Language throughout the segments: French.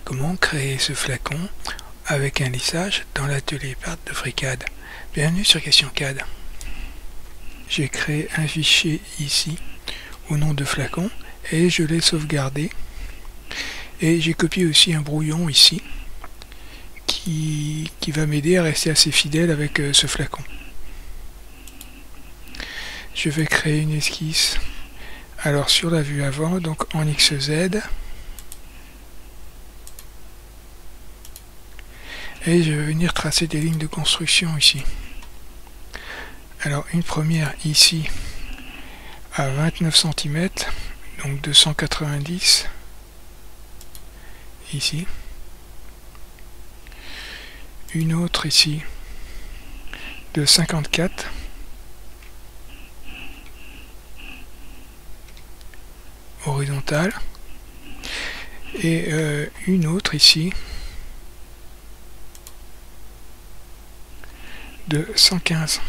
Comment créer ce flacon avec un lissage dans l'atelier Part de FreeCAD. Bienvenue sur Question CAD. J'ai créé un fichier ici au nom de flacon et je l'ai sauvegardé. Et j'ai copié aussi un brouillon ici qui va m'aider à rester assez fidèle avec ce flacon. Je vais créer une esquisse. Alors sur la vue avant, donc en XZ, et je vais venir tracer des lignes de construction ici. Alors une première ici à 29 cm, donc 290 ici. Une autre ici de 54. Horizontale. Et une autre ici de 115.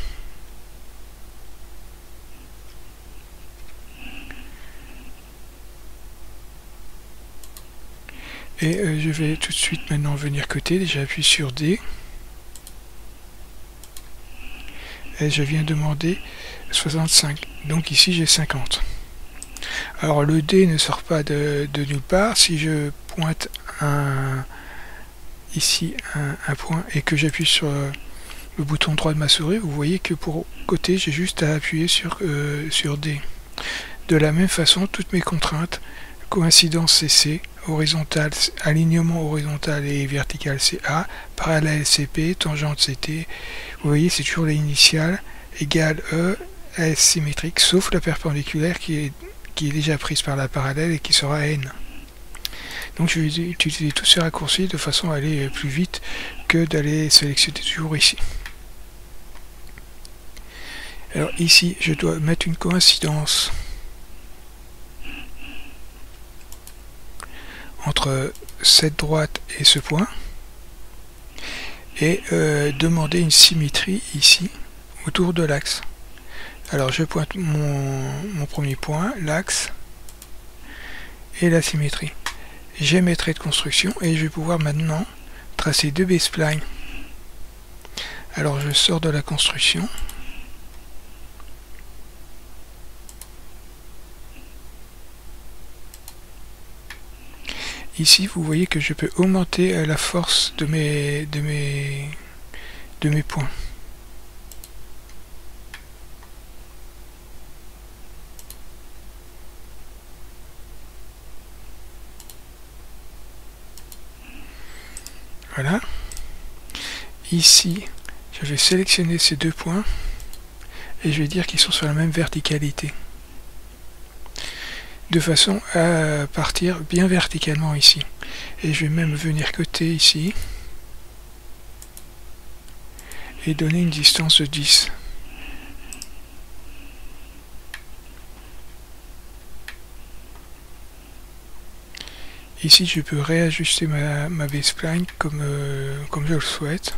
Et je vais tout de suite maintenant venir coter. J'appuie sur D. Et je viens demander 65. Donc ici j'ai 50. Alors le D ne sort pas de nulle part. Si je pointe ici un point et que j'appuie sur le bouton droit de ma souris, vous voyez que pour coter, j'ai juste à appuyer sur D. De la même façon, toutes mes contraintes, coïncidence c'est C, horizontal, alignement horizontal et vertical c'est A, parallèle c'est P, tangente c'est T. Vous voyez, c'est toujours l'initiale, égale E, S symétrique, sauf la perpendiculaire qui est déjà prise par la parallèle et qui sera N. Donc je vais utiliser tous ces raccourcis de façon à aller plus vite que d'aller sélectionner toujours ici. Alors ici, je dois mettre une coïncidence entre cette droite et ce point et demander une symétrie ici autour de l'axe. Alors je pointe mon premier point, l'axe et la symétrie. J'ai mes traits de construction et je vais pouvoir maintenant tracer deux B-splines. Alors je sors de la construction. Ici, vous voyez que je peux augmenter la force de mes points. Voilà. Ici, je vais sélectionner ces deux points et je vais dire qu'ils sont sur la même verticalité. De façon à partir bien verticalement ici. Et je vais même venir coter ici et donner une distance de 10. Ici je peux réajuster ma B-spline comme je le souhaite.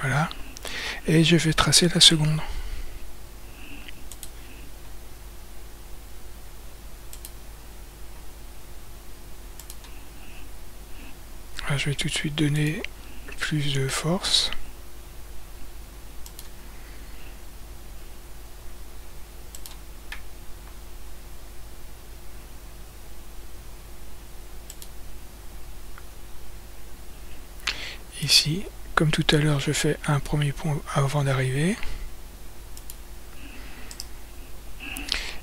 Voilà. Et je vais tracer la seconde. Alors, je vais tout de suite donner plus de force. Ici, comme tout à l'heure, je fais un premier point avant d'arriver.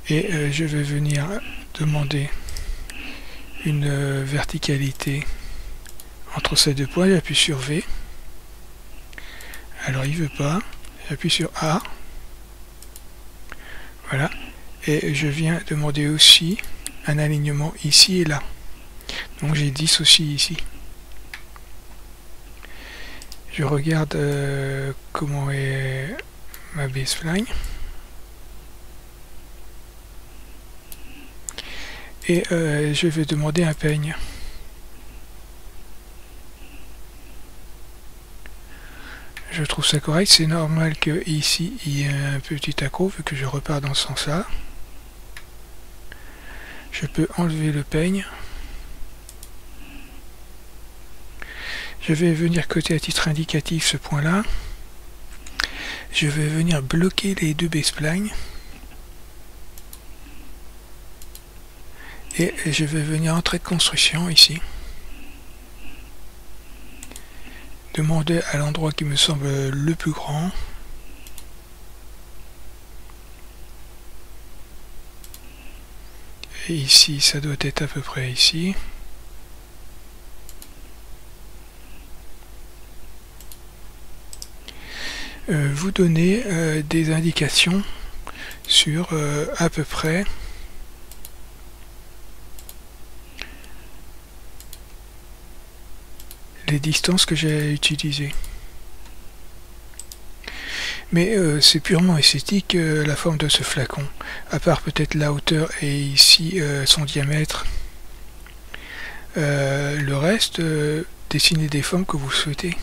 Et je vais venir demander une verticalité entre ces deux points. J'appuie sur V. Alors il veut pas. J'appuie sur A. Voilà. Et je viens demander aussi un alignement ici et là. Donc j'ai 10 aussi ici. Je regarde comment est ma B-spline. Et je vais demander un peigne. je trouve ça correct. C'est normal que ici il y ait un petit accro vu que je repars dans ce sens là. Je peux enlever le peigne. Je vais venir coter à titre indicatif ce point là. Je vais venir bloquer les deux B-splines. Et je vais venir en trait de construction ici. Demander à l'endroit qui me semble le plus grand. Et ici, ça doit être à peu près ici. Vous donnez des indications sur à peu près les distances que j'ai utilisées. Mais c'est purement esthétique la forme de ce flacon, à part peut-être la hauteur et ici son diamètre. Le reste, dessinez des formes que vous souhaitez.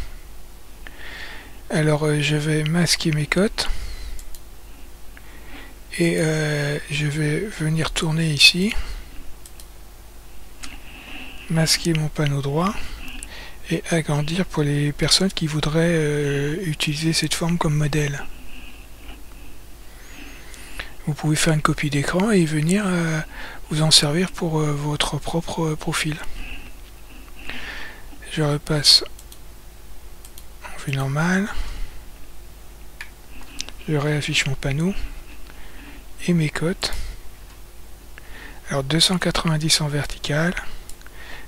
Alors je vais masquer mes cotes et je vais venir tourner ici, masquer mon panneau droit et agrandir pour les personnes qui voudraient utiliser cette forme comme modèle. Vous pouvez faire une copie d'écran et venir vous en servir pour votre propre profil. Je repasse en vue normale. Je réaffiche mon panneau et mes cotes. Alors 290 en vertical,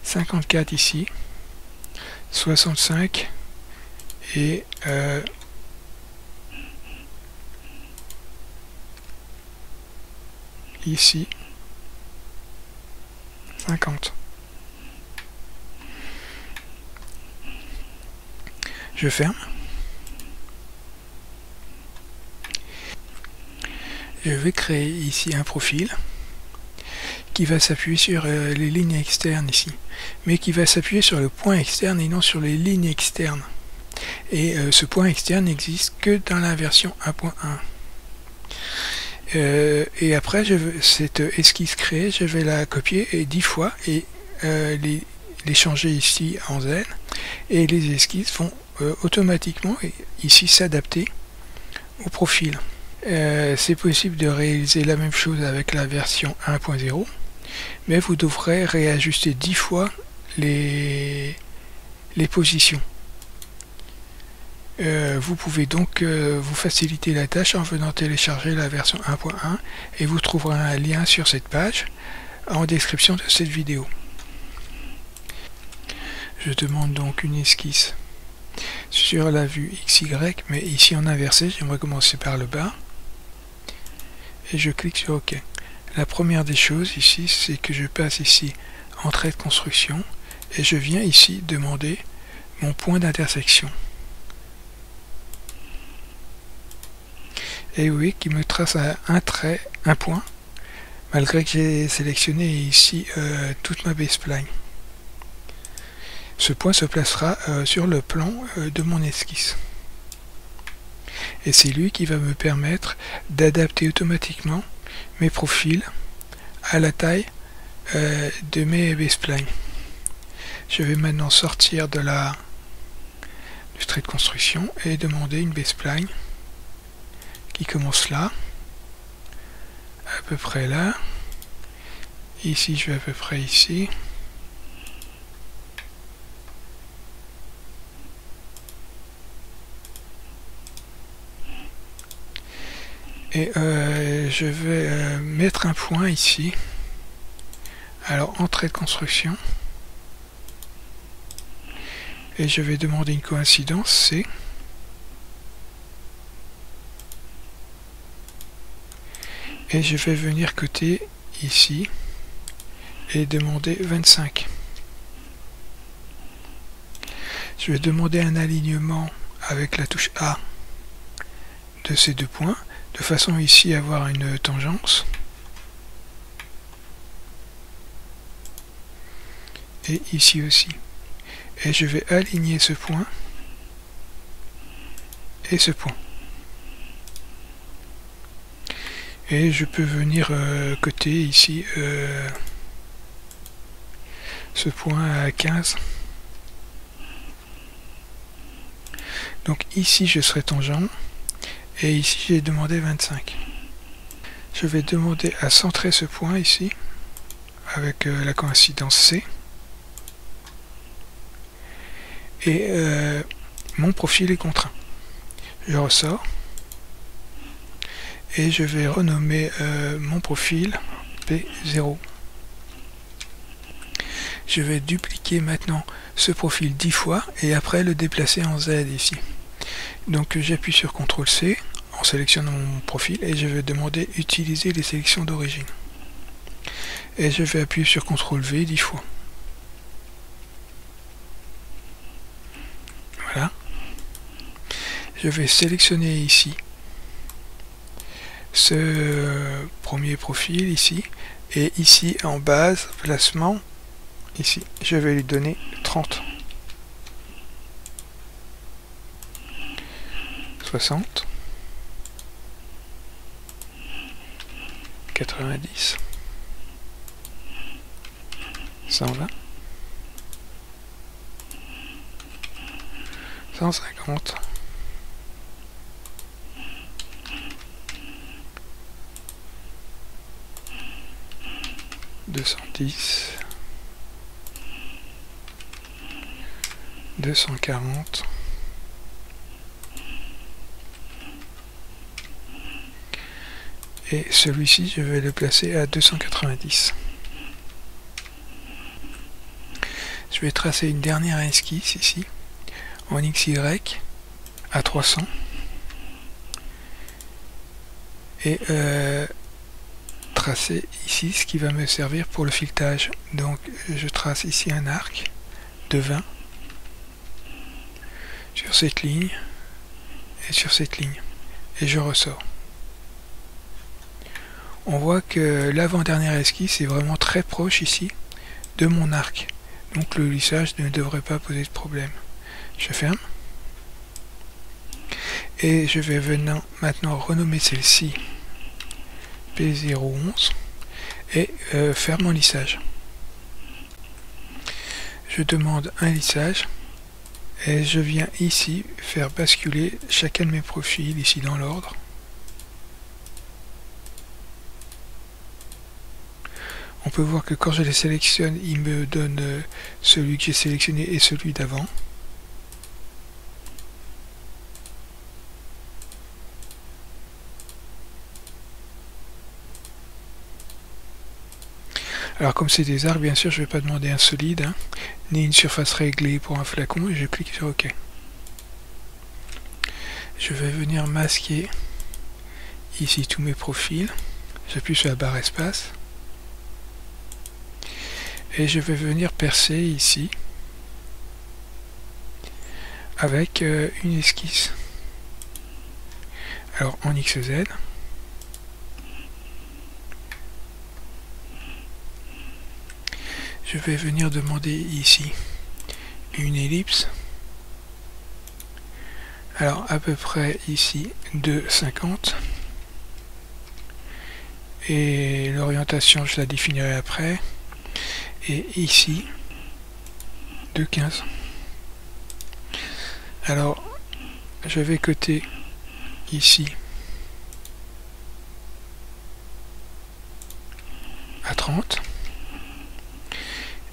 54 ici, 65 et ici 50. Je ferme. Je vais créer ici un profil qui va s'appuyer sur les lignes externes ici, mais qui va s'appuyer sur le point externe et non sur les lignes externes. Et ce point externe n'existe que dans la version 1.1. Et après, cette esquisse créée, je vais la copier 10 fois et les changer ici en zen. Et les esquisses vont automatiquement ici s'adapter au profil. C'est possible de réaliser la même chose avec la version 1.0, mais vous devrez réajuster 10 fois les positions. Vous pouvez donc vous faciliter la tâche en venant télécharger la version 1.1 et vous trouverez un lien sur cette page en description de cette vidéo. Je demande donc une esquisse sur la vue XY, mais ici en inversé, j'aimerais commencer par le bas. Et je clique sur OK. La première des choses ici, c'est que je passe ici en trait de construction et je viens ici demander mon point d'intersection. Et oui, qui me trace un trait, un point, malgré que j'ai sélectionné ici toute ma B-spline. Ce point se placera sur le plan de mon esquisse. Et c'est lui qui va me permettre d'adapter automatiquement mes profils à la taille de mes B-splines. Je vais maintenant sortir du trait de construction et demander une B-spline qui commence là, à peu près là. Ici, je vais à peu près ici. Et je vais mettre un point ici. Alors, entrée de construction. Et je vais demander une coïncidence, C. Et je vais venir coter ici et demander 25. Je vais demander un alignement avec la touche A de ces deux points, de façon ici à avoir une tangence. Et ici aussi. Et je vais aligner ce point et ce point. Et je peux venir coter ici ce point à 15. Donc ici je serai tangent et ici j'ai demandé 25. Je vais demander à centrer ce point ici avec la coïncidence C. Et mon profil est contraint. Je ressors et je vais renommer mon profil P0. Je vais dupliquer maintenant ce profil 10 fois et après le déplacer en Z ici. Donc j'appuie sur CTRL C en sélectionnant mon profil et je vais demander utiliser les sélections d'origine. Et je vais appuyer sur CTRL V 10 fois. Voilà. Je vais sélectionner ici ce premier profil ici et ici en base, placement, ici, je vais lui donner 30. 60. 90. 120. 150. 210. 240. Et celui-ci, je vais le placer à 290. Je vais tracer une dernière esquisse ici, en XY, à 300. Et tracer ici ce qui va me servir pour le filetage. Donc je trace ici un arc de 20 sur cette ligne et sur cette ligne. Et je ressors. On voit que l'avant-dernière esquisse est vraiment très proche ici de mon arc. Donc le lissage ne devrait pas poser de problème. Je ferme. Et je vais maintenant renommer celle-ci P011 et faire mon lissage. Je demande un lissage et je viens ici faire basculer chacun de mes profils ici dans l'ordre. On peut voir que quand je les sélectionne, il me donne celui que j'ai sélectionné et celui d'avant. Alors comme c'est des arcs, bien sûr, je ne vais pas demander un solide, hein, ni une surface réglée pour un flacon, et je clique sur OK. Je vais venir masquer ici tous mes profils. J'appuie sur la barre espace. Et je vais venir percer ici avec une esquisse. Alors en XZ. Je vais venir demander ici une ellipse. Alors à peu près ici de 50. Et l'orientation je la définirai après. Et ici de 15. Alors je vais coter ici à 30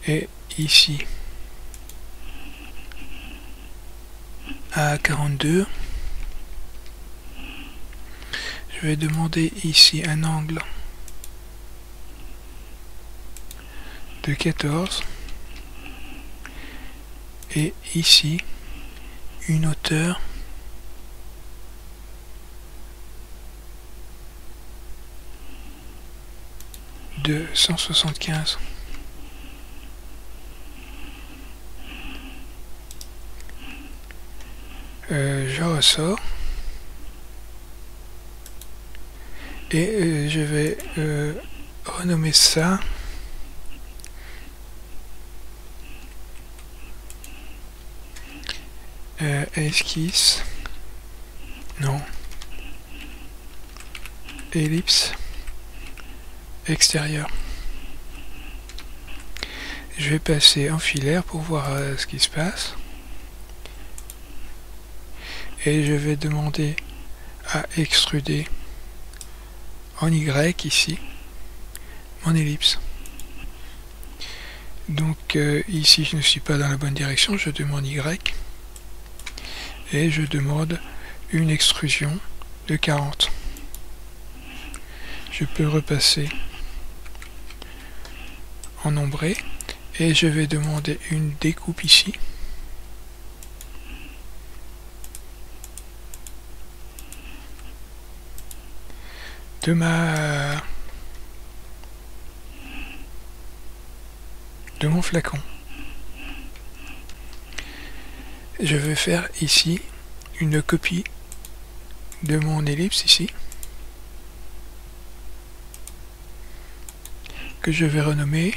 et ici à 42. Je vais demander ici un angle de 14 et ici une hauteur de 175. Je ressors et je vais renommer ça esquisse Non. Ellipse extérieure. Je vais passer en filaire pour voir ce qui se passe. Et je vais demander à extruder en Y ici mon ellipse. Donc ici je ne suis pas dans la bonne direction, je demande Y et je demande une extrusion de 40. Je peux repasser en ombré et je vais demander une découpe ici. De mon flacon. Je vais faire ici une copie de mon ellipse ici, que je vais renommer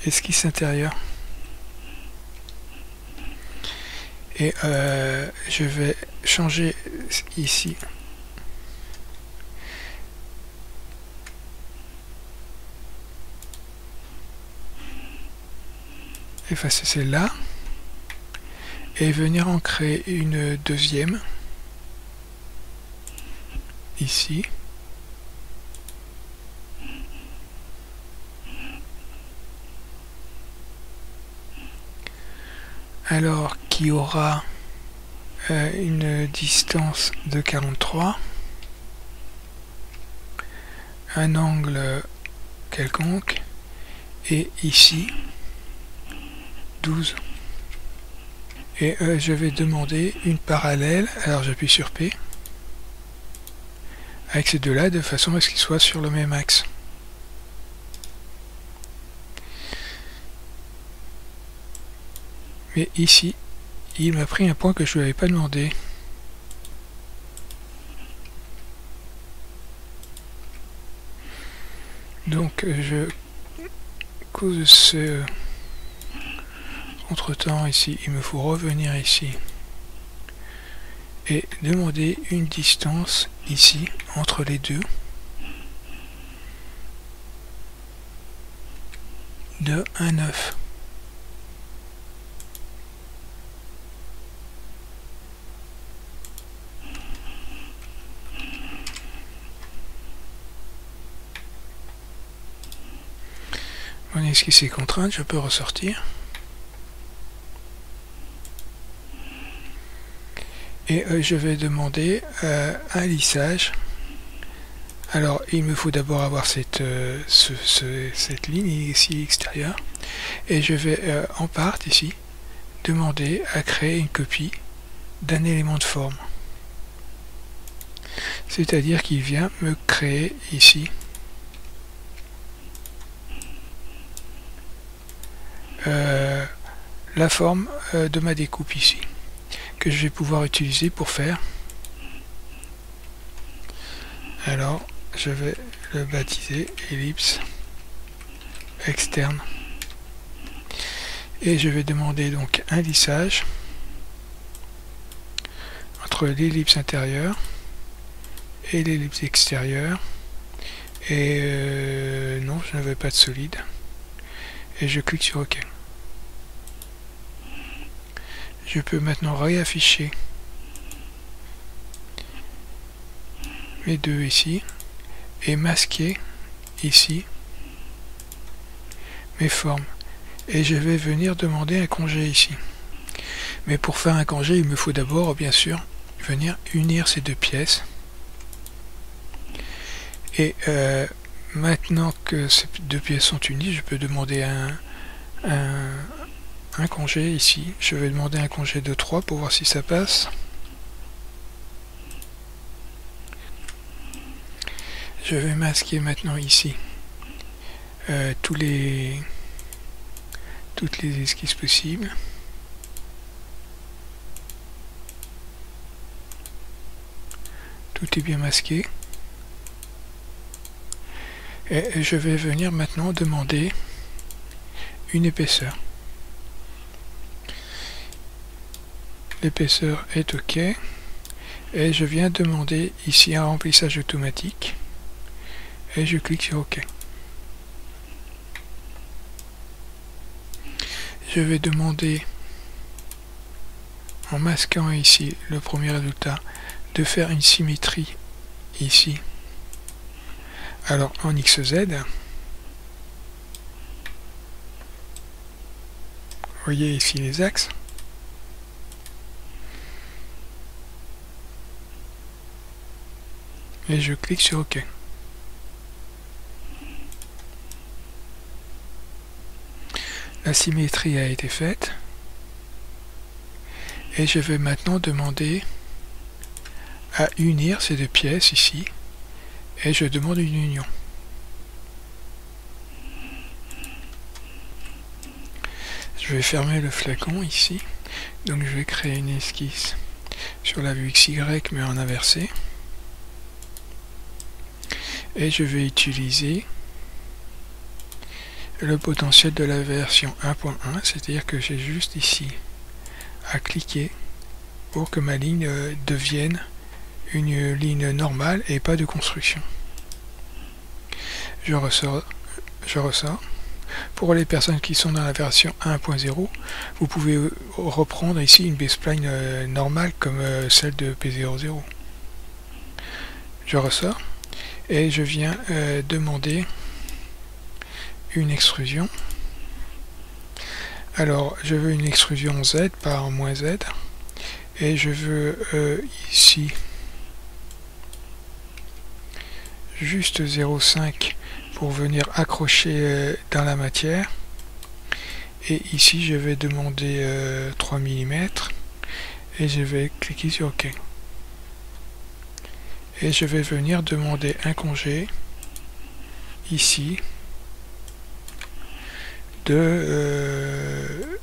esquisse intérieure. Et je vais changer ici effacer celle-là et venir en créer une deuxième ici. Alors qui aura une distance de 43, un angle quelconque et ici 12. Et je vais demander une parallèle, alors j'appuie sur P, avec ces deux-là, de façon à ce qu'ils soient sur le même axe. Mais ici, il m'a pris un point que je ne lui avais pas demandé. Donc je cause ce entre-temps ici, il me faut revenir ici et demander une distance ici entre les deux de 1,9. Mon esquisse est contrainte, je peux ressortir. Et je vais demander un lissage. Alors il me faut d'abord avoir cette ligne ici extérieure. Et je vais en part ici demander à créer une copie d'un élément de forme. C'est-à-dire qu'il vient me créer ici la forme de ma découpe ici, que je vais pouvoir utiliser pour faire. Alors je vais le baptiser ellipse externe et je vais demander donc un lissage entre l'ellipse intérieure et l'ellipse extérieure et non, je n'avais pas de solide et je clique sur OK. Je peux maintenant réafficher mes deux ici et masquer ici mes formes. Et je vais venir demander un congé ici. Mais pour faire un congé, il me faut d'abord, bien sûr, venir unir ces deux pièces. Et maintenant que ces deux pièces sont unies, je peux demander un congé ici. Je vais demander un congé de 3 pour voir si ça passe. Je vais masquer maintenant ici toutes les esquisses possibles. Tout est bien masqué. Et je vais venir maintenant demander une épaisseur. L'épaisseur est OK. Et je viens demander ici un remplissage automatique et je clique sur OK. Je vais demander, en masquant ici le premier résultat, de faire une symétrie ici. Alors en XZ, vous voyez ici les axes. Et je clique sur OK. La symétrie a été faite. Et je vais maintenant demander à unir ces deux pièces ici. Et je demande une union. Je vais fermer le flacon ici. Donc je vais créer une esquisse sur la vue XY mais en inversé. Et je vais utiliser le potentiel de la version 1.1, c'est-à-dire que j'ai juste ici à cliquer pour que ma ligne devienne une ligne normale et pas de construction. Je ressors. Pour les personnes qui sont dans la version 1.0, vous pouvez reprendre ici une B-spline normale comme celle de P00. Je ressors et je viens demander une extrusion. Alors je veux une extrusion Z par moins Z et je veux ici juste 0,5 pour venir accrocher dans la matière, et ici je vais demander 3 mm et je vais cliquer sur OK et je vais venir demander un congé ici de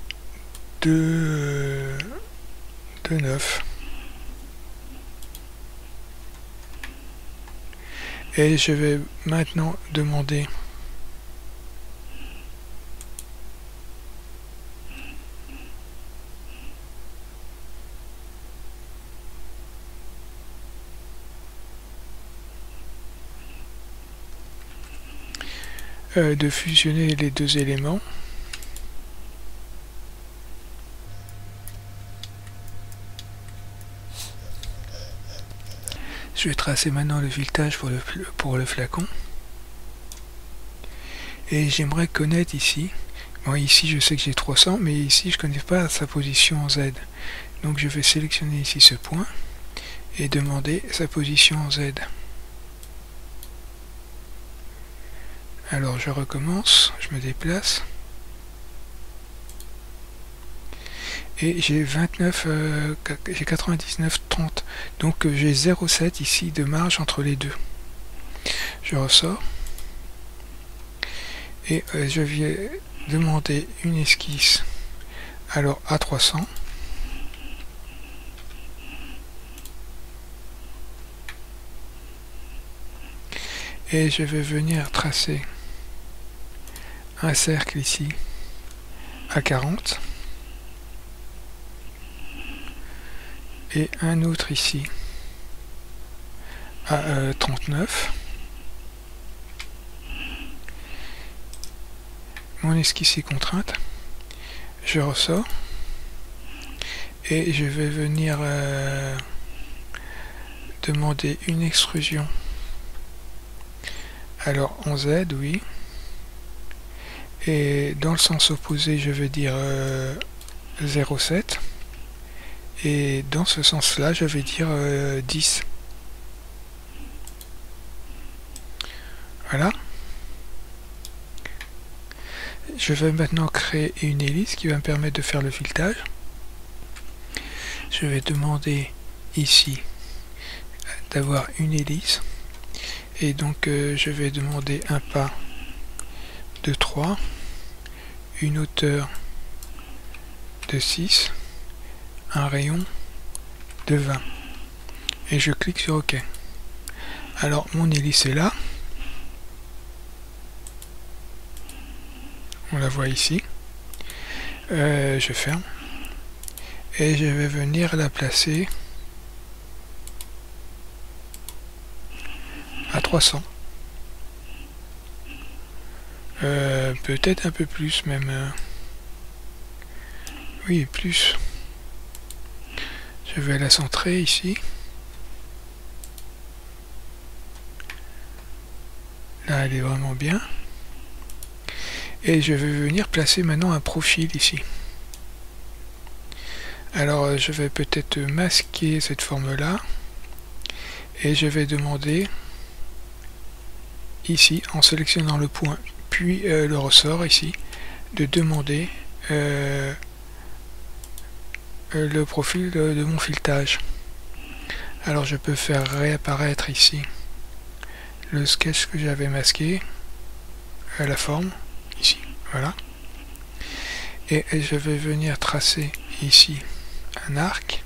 9 et je vais maintenant demander de fusionner les deux éléments. Je vais tracer maintenant le filetage pour le flacon. Et j'aimerais connaître ici, bon, ici je sais que j'ai 300, mais ici je ne connais pas sa position en Z. Donc je vais sélectionner ici ce point et demander sa position en Z. Alors je recommence, je me déplace. Et j'ai 99,30. Donc j'ai 0,7 ici de marge entre les deux. Je ressors. Et je viens demander une esquisse. Alors à 300. Et je vais venir tracer un cercle ici à 40. Et un autre ici à 39. Mon esquisse est contrainte. Je ressors et je vais venir demander une extrusion. Alors en Z, oui. Et dans le sens opposé, je vais dire 0,7. Et dans ce sens-là, je vais dire 10. Voilà. Je vais maintenant créer une hélice qui va me permettre de faire le filetage. Je vais demander ici d'avoir une hélice. Et donc je vais demander un pas de 3, une hauteur de 6, un rayon de 20. Et je clique sur OK. Alors mon hélice est là. On la voit ici. Je ferme. Et je vais venir la placer 300. Peut-être un peu plus même. Oui, plus. Je vais la centrer ici. Là, elle est vraiment bien. Et je vais venir placer maintenant un profil ici. Alors, je vais peut-être masquer cette forme-là. Et je vais demander, ici, en sélectionnant le point, puis le ressort ici, de demander le profil de mon filetage. Alors, je peux faire réapparaître ici le sketch que j'avais masqué, la forme, ici, voilà. Et je vais venir tracer ici un arc.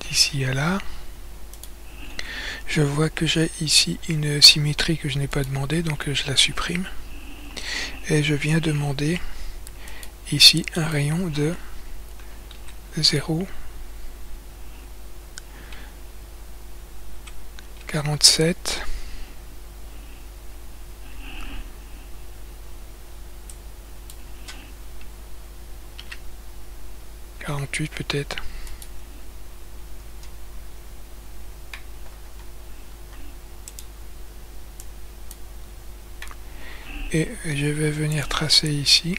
D'ici à là. Je vois que j'ai ici une symétrie que je n'ai pas demandé, donc je la supprime. Et je viens demander ici un rayon de 0,47 48 peut-être. Et je vais venir tracer ici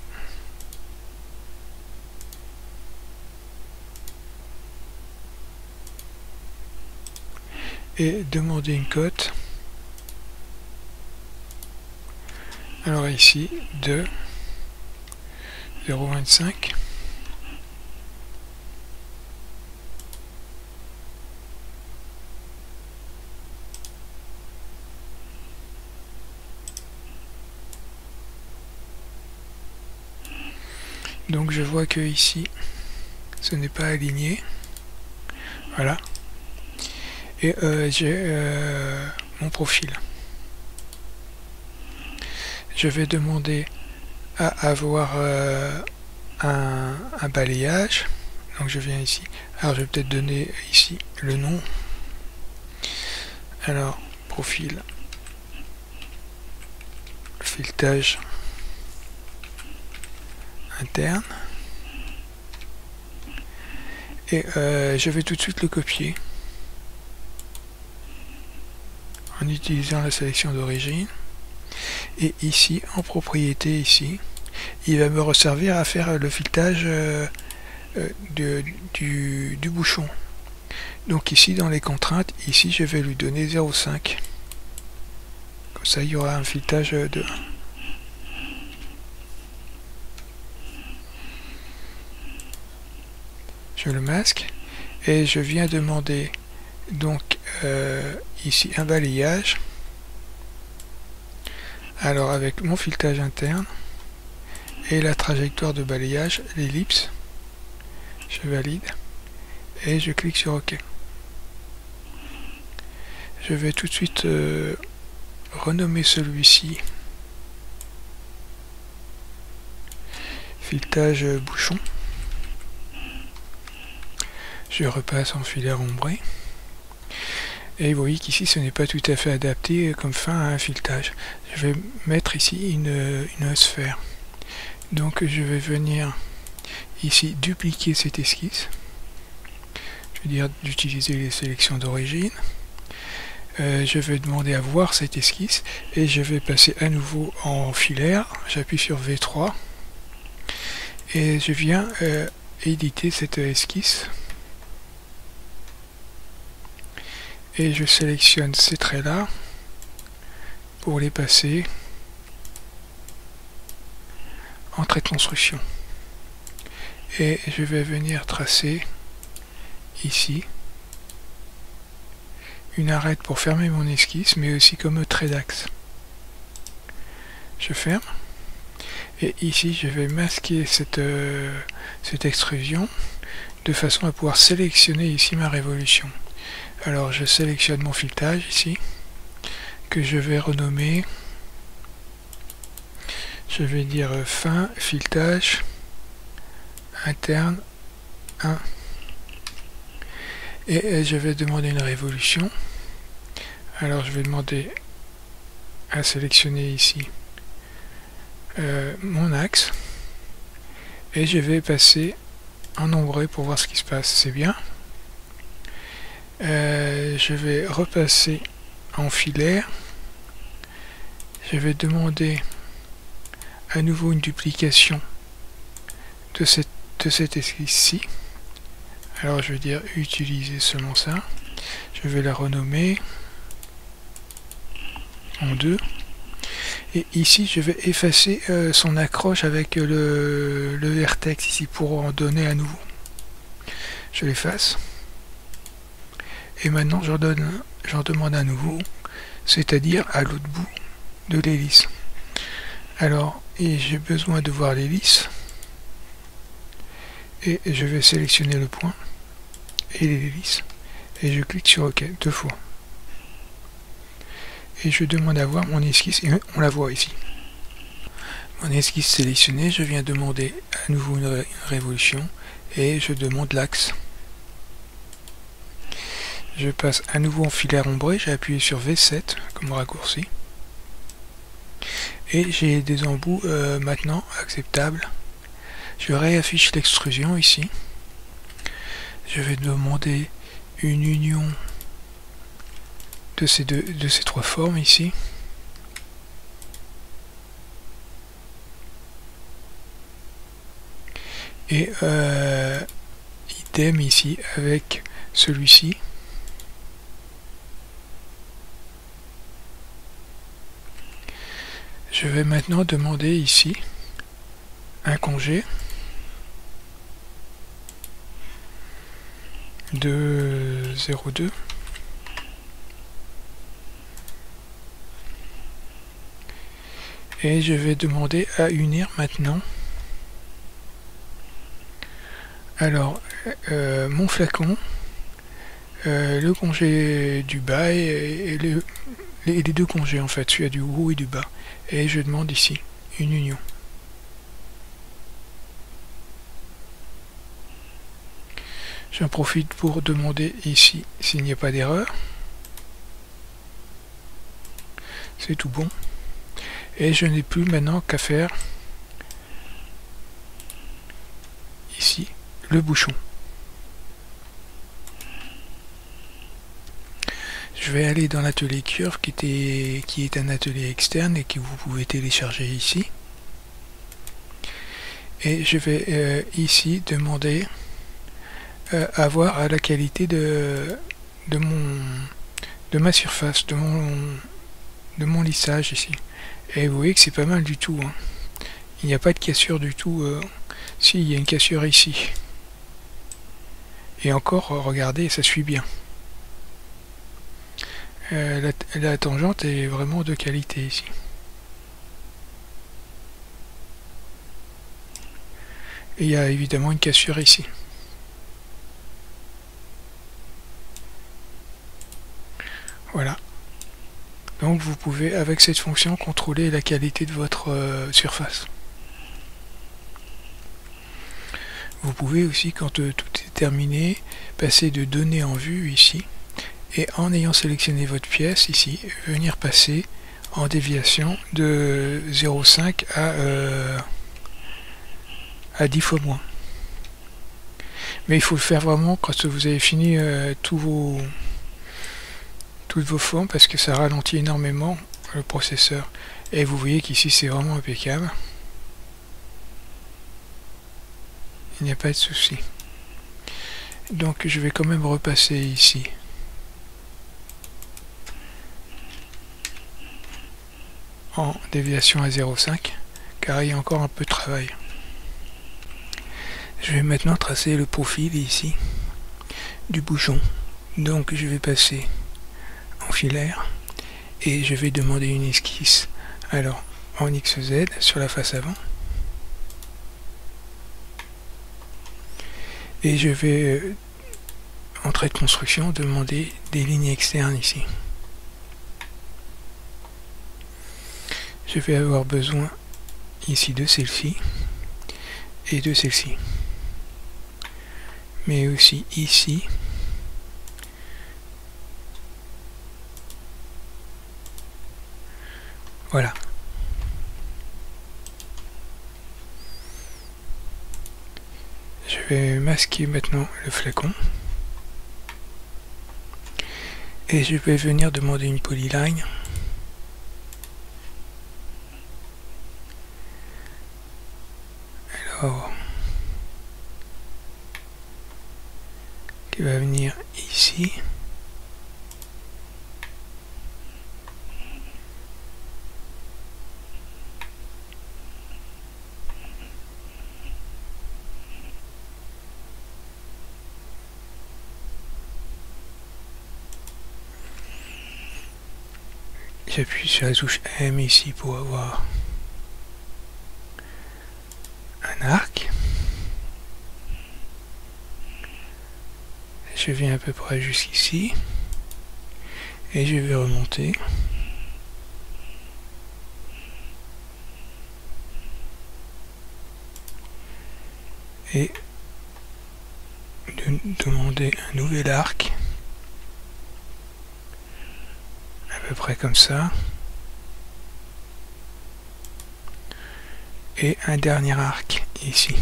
et demander une cote. Alors ici de 0,25. Donc je vois que ici ce n'est pas aligné. Voilà. Et j'ai mon profil. Je vais demander à avoir un balayage. Donc je viens ici. Alors je vais peut-être donner ici le nom. Alors profil, filetage interne. Et je vais tout de suite le copier en utilisant la sélection d'origine. Et ici, en propriété, ici, il va me resservir à faire le filetage du bouchon. Donc ici, dans les contraintes, ici, je vais lui donner 0,5. Comme ça, il y aura un filetage de 1. Je le masque et je viens demander donc ici un balayage. Alors avec mon filetage interne et la trajectoire de balayage, l'ellipse, je valide et je clique sur OK. Je vais tout de suite renommer celui-ci filetage bouchon. Je repasse en filaire ombré. Et vous voyez qu'ici ce n'est pas tout à fait adapté comme fin à un filetage. Je vais mettre ici une sphère. Donc je vais venir ici dupliquer cette esquisse. Je vais dire d'utiliser les sélections d'origine. Je vais demander à voir cette esquisse et je vais passer à nouveau en filaire. J'appuie sur V3 et je viens éditer cette esquisse. Et je sélectionne ces traits là pour les passer en trait de construction. Et je vais venir tracer ici une arête pour fermer mon esquisse, mais aussi comme trait d'axe. Je ferme. Et ici, je vais masquer cette extrusion de façon à pouvoir sélectionner ici ma révolution. Alors je sélectionne mon filetage ici, que je vais renommer, je vais dire fin filetage interne 1. et je vais demander une révolution. Alors je vais demander à sélectionner ici mon axe et je vais passer en ombré pour voir ce qui se passe. C'est bien. Je vais repasser en filaire. Je vais demander à nouveau une duplication de cette esquisse-ci. Alors je vais dire utiliser seulement ça. Je vais la renommer en 2. Et ici je vais effacer son accroche avec le vertex ici pour en donner à nouveau. Je l'efface. Et maintenant j'en demande à nouveau, c'est-à-dire à l'autre bout de l'hélice. Alors, j'ai besoin de voir l'hélice. Et je vais sélectionner le point et l'hélice. Et je clique sur OK 2 fois. Et je demande à voir mon esquisse, et on la voit ici. Mon esquisse sélectionnée, je viens demander à nouveau une révolution, et je demande l'axe. Je passe à nouveau en filaire ombré, j'ai appuyé sur V7 comme raccourci. Et j'ai des embouts maintenant acceptables. Je réaffiche l'extrusion ici. Je vais demander une union de ces trois formes ici. Et idem ici avec celui-ci. Je vais maintenant demander ici un congé de 0,2 et je vais demander à unir maintenant alors mon flacon, le congé du bas et les deux congés en fait, celui du haut et du bas, et je demande ici une union. J'en profite pour demander ici s'il n'y a pas d'erreur. C'est tout bon. Et je n'ai plus maintenant qu'à faire ici le bouchon. Je vais aller dans l'atelier curve qui est un atelier externe et que vous pouvez télécharger ici. Et je vais ici demander à voir la qualité de ma surface, de mon lissage ici. Et vous voyez que c'est pas mal du tout. Hein. Il n'y a pas de cassure du tout. Si, il y a une cassure ici. Et encore, regardez, ça suit bien. La tangente est vraiment de qualité ici. Et il y a évidemment une cassure ici. Voilà. Donc vous pouvez avec cette fonction contrôler la qualité de votre surface. Vous pouvez aussi, quand tout est terminé, passer de données en vue ici, et en ayant sélectionné votre pièce ici, venir passer en déviation de 0,5 à 10 fois moins. Mais il faut le faire vraiment quand vous avez fini toutes vos formes, parce que ça ralentit énormément le processeur. Et vous voyez qu'ici c'est vraiment impeccable. Il n'y a pas de souci. Donc je vais quand même repasser ici. En déviation à 0,5 car il y a encore un peu de travail. Je vais maintenant tracer le profil ici du bouchon. Donc je vais passer en filaire et je vais demander une esquisse. Alors en XZ sur la face avant. Et je vais en trait de construction demander des lignes externes ici. Je vais avoir besoin ici de celle-ci et de celle-ci. Mais aussi ici Voilà. Je vais masquer maintenant le flacon. Et je vais venir demander une polyline. Alors, qui va venir ici. J'appuie sur la touche M ici pour avoir un arc. Je viens à peu près jusqu'ici et je vais remonter. Et demander un nouvel arc. À peu près comme ça. Et un dernier arc ici.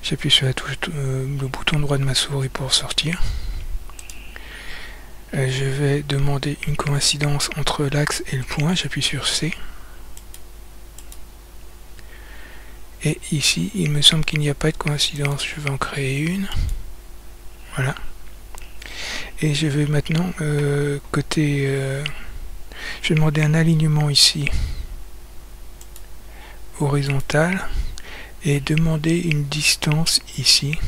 J'appuie sur la touche, le bouton droit de ma souris pour sortir. Je vais demander une coïncidence entre l'axe et le point. J'appuie sur C. Et ici, il me semble qu'il n'y a pas de coïncidence. Je vais en créer une. Voilà. Et je vais maintenant je vais demander un alignement ici horizontal et demander une distance ici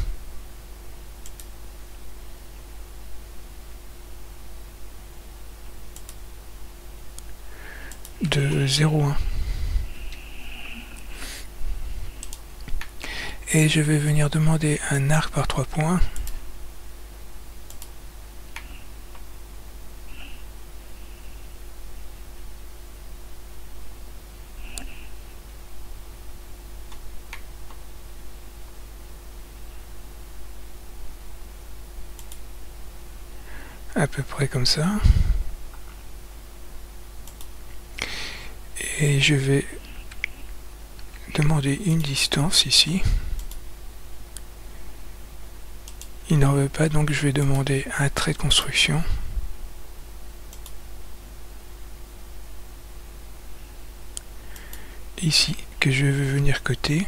de 0,1. Et je vais venir demander un arc par 3 points. À peu près comme ça. Et je vais demander une distance ici. Il n'en veut pas, donc je vais demander un trait de construction. Ici, que je vais venir coter.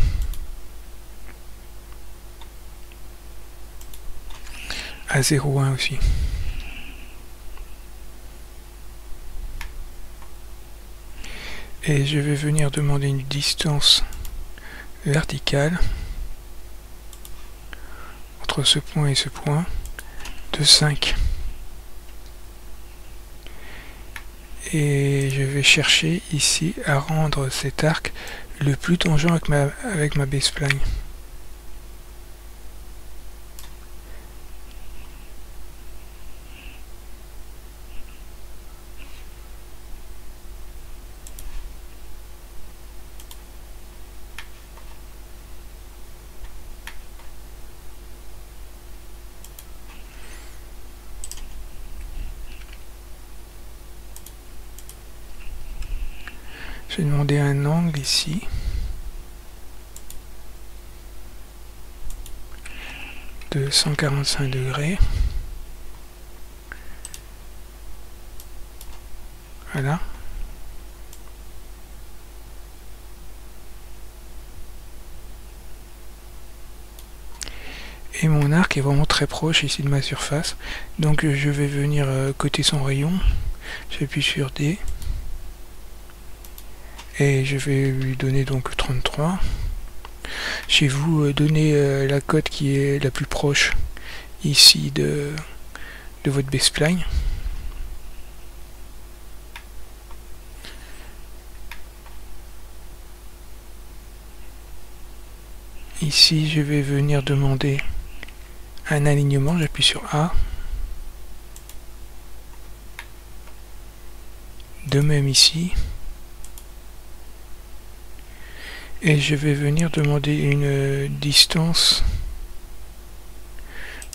À 0,1 aussi. Et je vais venir demander une distance verticale entre ce point et ce point de 5. Et je vais chercher ici à rendre cet arc le plus tangent avec ma base-spline. Je vais demander un angle ici. De 145 degrés. Voilà. Et mon arc est vraiment très proche ici de ma surface. Donc je vais venir coter son rayon. J'appuie sur D. Et je vais lui donner donc 33. Chez vous, donnez la cote qui est la plus proche ici de votre base-spline. Ici, je vais venir demander un alignement. J'appuie sur A. De même ici. Et je vais venir demander une distance.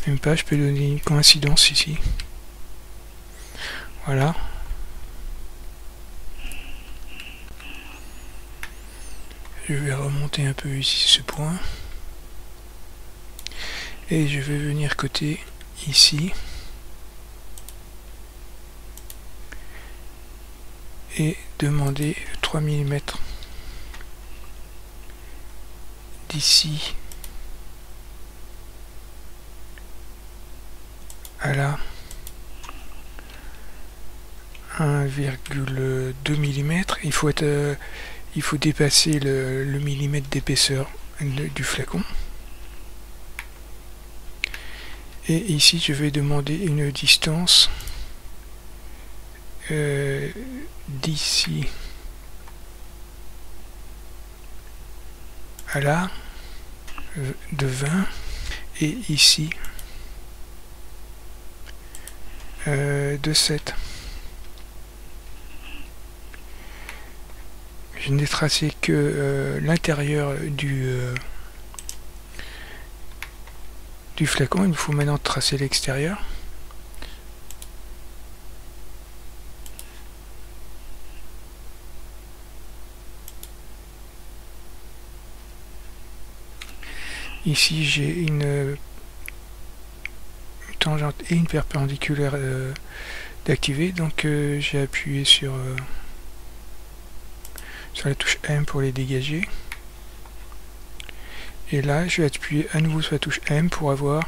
Même pas, je peux donner une coïncidence ici. Voilà. Je vais remonter un peu ici ce point. Et je vais venir côté ici. Et demander 3 mm d'ici à là 1,2 mm. Il faut dépasser le millimètre d'épaisseur du flacon. Et ici je vais demander une distance d'ici à là de 20 et ici de 7. Je n'ai tracé que l'intérieur du flacon. Il nous faut maintenant tracer l'extérieur. Ici j'ai une tangente et une perpendiculaire d'activer, donc j'ai appuyé sur la touche M pour les dégager. Et là, je vais appuyer à nouveau sur la touche M pour avoir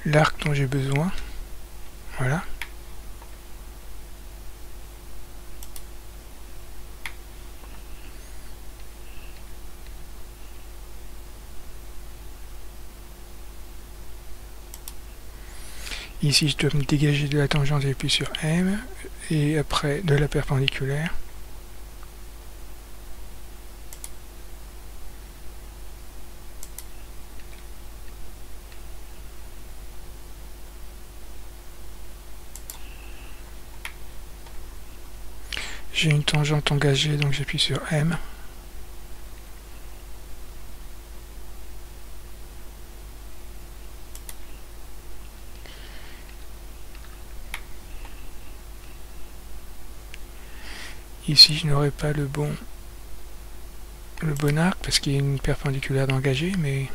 l'arc dont j'ai besoin. Voilà. Ici, je dois me dégager de la tangente, j'appuie sur M, et après de la perpendiculaire. J'ai une tangente engagée, donc j'appuie sur M. Ici, je n'aurai pas le bon arc parce qu'il y a une perpendiculaire d'engagé, mais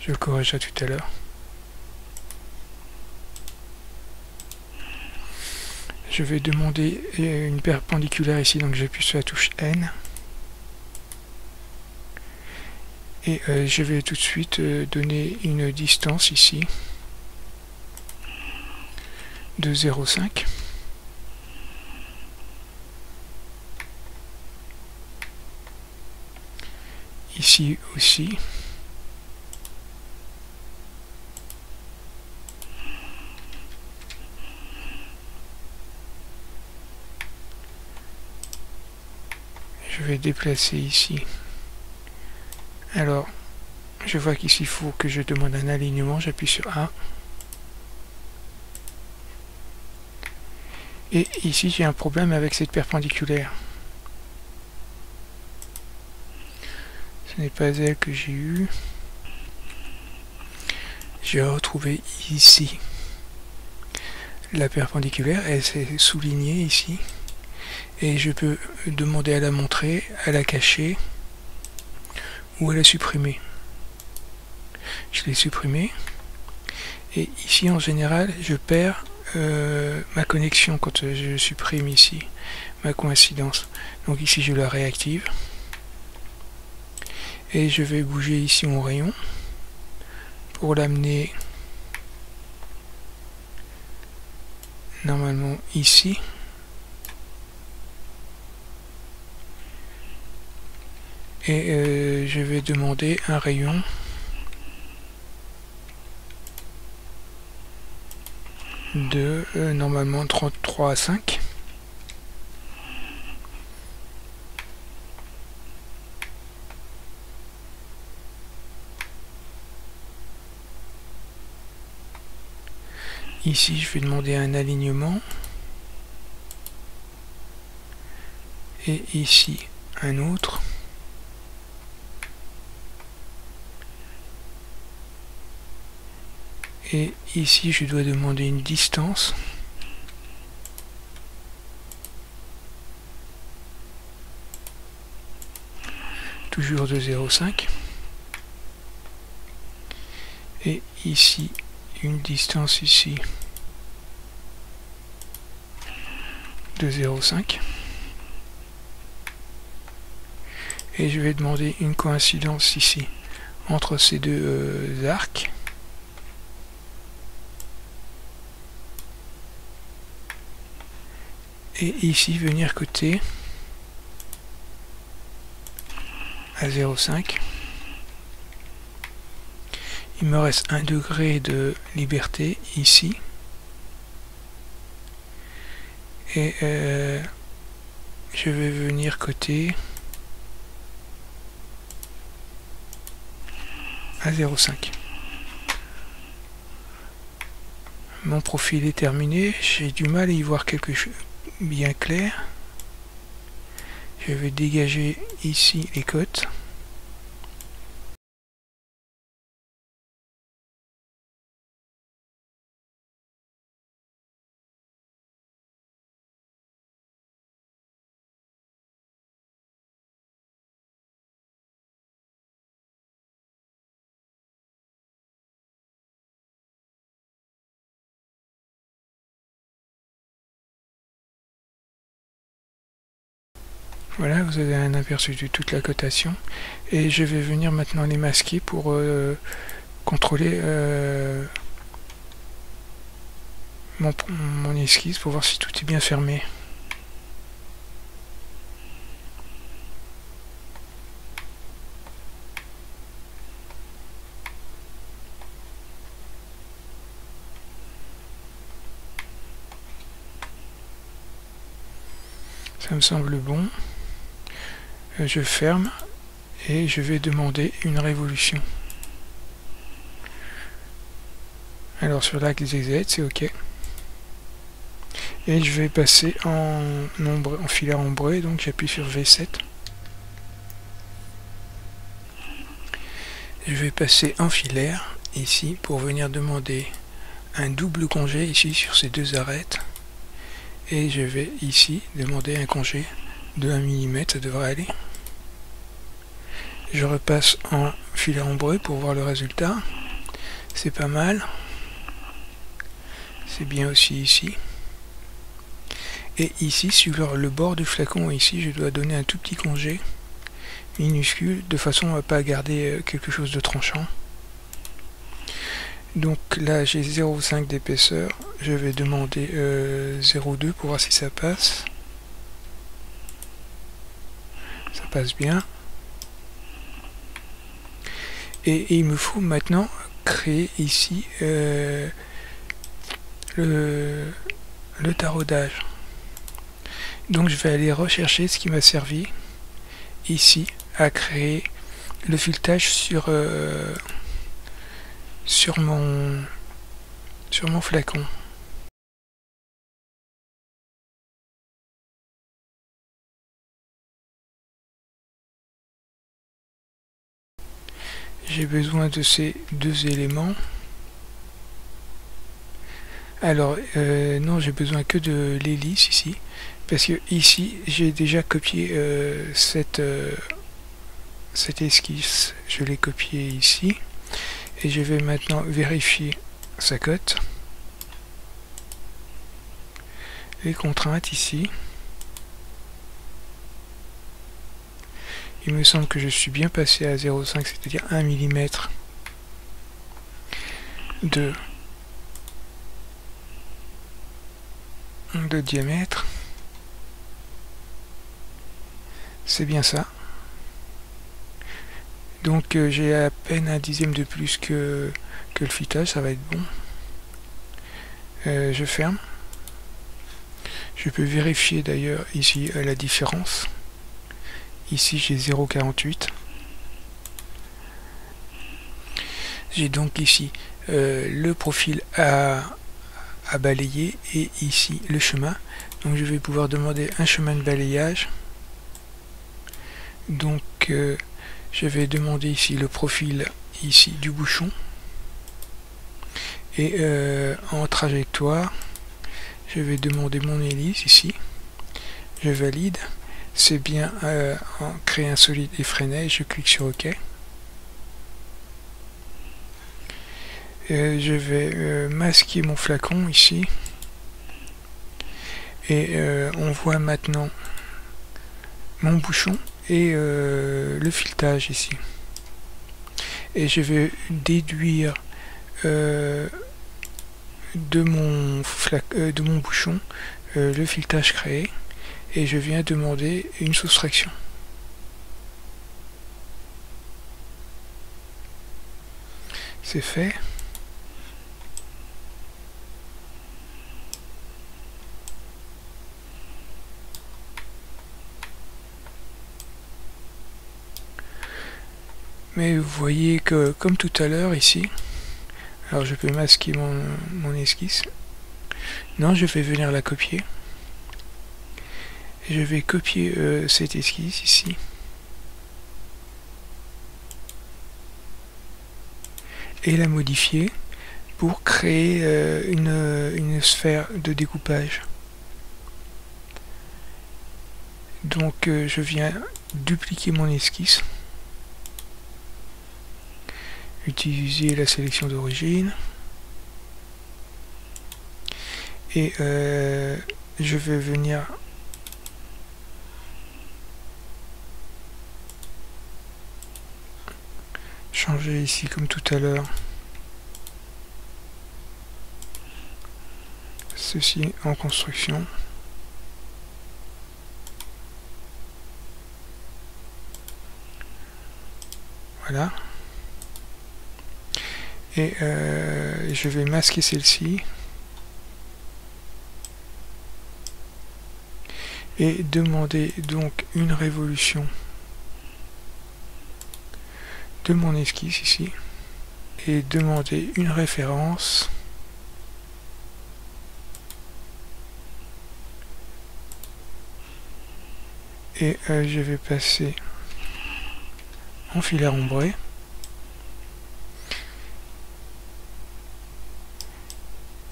je le corrigerai tout à l'heure. Je vais demander une perpendiculaire ici, donc j'appuie sur la touche N. Et je vais tout de suite donner une distance ici de 0,5. Ici aussi. Je vais déplacer ici. Alors, je vois qu'ici il faut que je demande un alignement, j'appuie sur A. Et ici j'ai un problème avec cette perpendiculaire. Ce n'est pas elle que j'ai eue. J'ai retrouvé ici la perpendiculaire, elle s'est soulignée ici. Et je peux demander à la montrer, à la cacher ou à la supprimer. Je l'ai supprimée. Et ici en général je perds ma connexion quand je supprime ici ma coïncidence. Donc ici je la réactive. Et je vais bouger ici mon rayon pour l'amener normalement ici. Et je vais demander un rayon de normalement 33 à 5. Ici, je vais demander un alignement. Et ici, un autre. Et ici je dois demander une distance. Toujours de 0,5. Et ici une distance ici de 0,5. Et je vais demander une coïncidence ici entre ces deux arcs. Et ici venir côté à 0,5. Il me reste 1 degré de liberté ici. Et je vais venir côté à 0,5. Mon profil est terminé. J'ai du mal à y voir quelque chose bien clair. Je vais dégager ici les côtes. Voilà, vous avez un aperçu de toute la cotation. Et je vais venir maintenant les masquer pour contrôler mon esquisse, pour voir si tout est bien fermé. Ça me semble bon. Je ferme et je vais demander une révolution. Alors sur l'axe ZZ, c'est OK. Et je vais passer en filaire ombré, donc j'appuie sur V7. Je vais passer en filaire ici pour venir demander un double congé ici sur ces deux arêtes. Et je vais ici demander un congé de 1 mm, ça devrait aller. Je repasse en filaire ombré pour voir le résultat. C'est pas mal. C'est bien aussi ici. Et ici, sur le bord du flacon, ici, je dois donner un tout petit congé minuscule, de façon à ne pas garder quelque chose de tranchant. Donc là, j'ai 0,5 d'épaisseur. Je vais demander 0,2 pour voir si ça passe. Ça passe bien. Et il me faut maintenant créer ici le taraudage. Donc je vais aller rechercher ce qui m'a servi ici à créer le filetage sur mon flacon. J'ai besoin de ces deux éléments. Alors non, j'ai besoin que de l'hélice ici, parce que ici j'ai déjà copié cette esquisse, je l'ai copiée ici, et je vais maintenant vérifier sa cote, les contraintes ici. Il me semble que je suis bien passé à 0,5, c'est-à-dire 1 mm de diamètre. C'est bien ça. Donc j'ai à peine 1/10 de plus que le filetage, ça va être bon. Je ferme. Je peux vérifier d'ailleurs ici la différence. Ici j'ai 0,48. J'ai donc ici le profil à balayer et ici le chemin. Donc je vais pouvoir demander un chemin de balayage. Donc je vais demander ici le profil ici du bouchon. Et en trajectoire, je vais demander mon hélice ici. Je valide. C'est bien créer un solide et freiner. Je clique sur OK. Je vais masquer mon flacon ici. Et on voit maintenant mon bouchon et le filetage ici. Et je vais déduire de mon bouchon le filetage créé et je viens demander une soustraction. C'est fait. Mais vous voyez que comme tout à l'heure ici, alors je peux masquer mon esquisse. Non, je vais venir la copier. Je vais copier cette esquisse ici. Et la modifier pour créer une sphère de découpage. Donc je viens dupliquer mon esquisse. Utiliser la sélection d'origine. Et je vais venir changer ici comme tout à l'heure ceci en construction. Voilà. Et je vais masquer celle-ci. Et demander donc une révolution de mon esquisse ici. Et demander une référence. Et je vais passer en filaire ombré.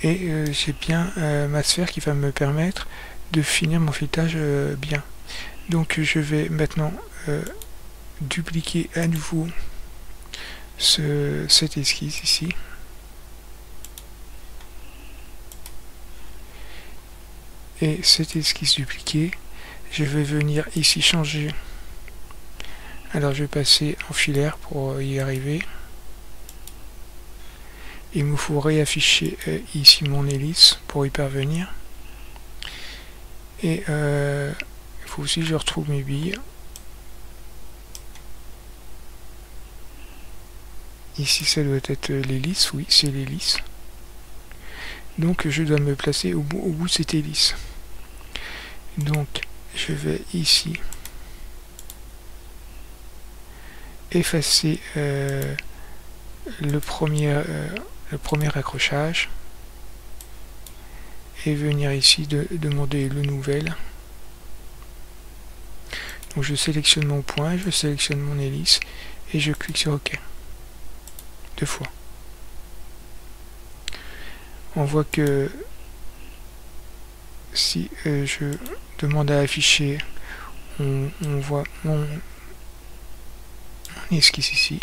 Et j'ai bien ma sphère qui va me permettre de finir mon filetage bien. Donc je vais maintenant dupliquer à nouveau cette esquisse ici. Et cette esquisse dupliquée, je vais venir ici changer. Alors je vais passer en filaire pour y arriver. Il me faut réafficher ici mon hélice pour y parvenir. Et il faut aussi que je retrouve mes billes. Ici ça doit être l'hélice, oui c'est l'hélice. Donc je dois me placer au bout de cette hélice. Donc je vais ici effacer le premier accrochage et venir ici demander le nouvel. Donc je sélectionne mon point, je sélectionne mon hélice et je clique sur OK. 2 fois. On voit que si je demande à afficher, on voit mon esquisse ici.